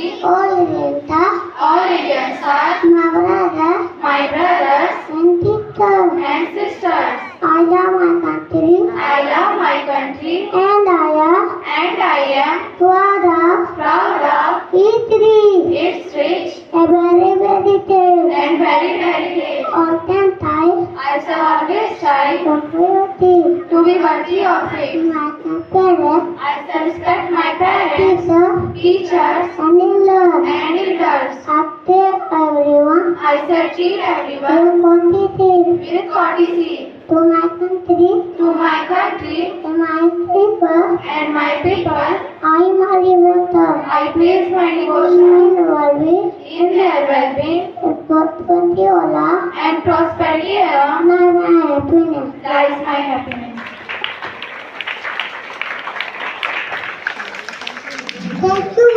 country, all Indians are my brothers and sisters. I love my country I love my country and I am proud of its rich a very taste. and very rich. I shall always try to be worthy of it. I shall respect my parents, teachers, and elders. I shall treat everyone with courtesy. To my country To my country and my people, I marry water. I place my devotion Involving in their well-being PATHSHALA and prosperity alone my happiness. lies my happiness. Thank you.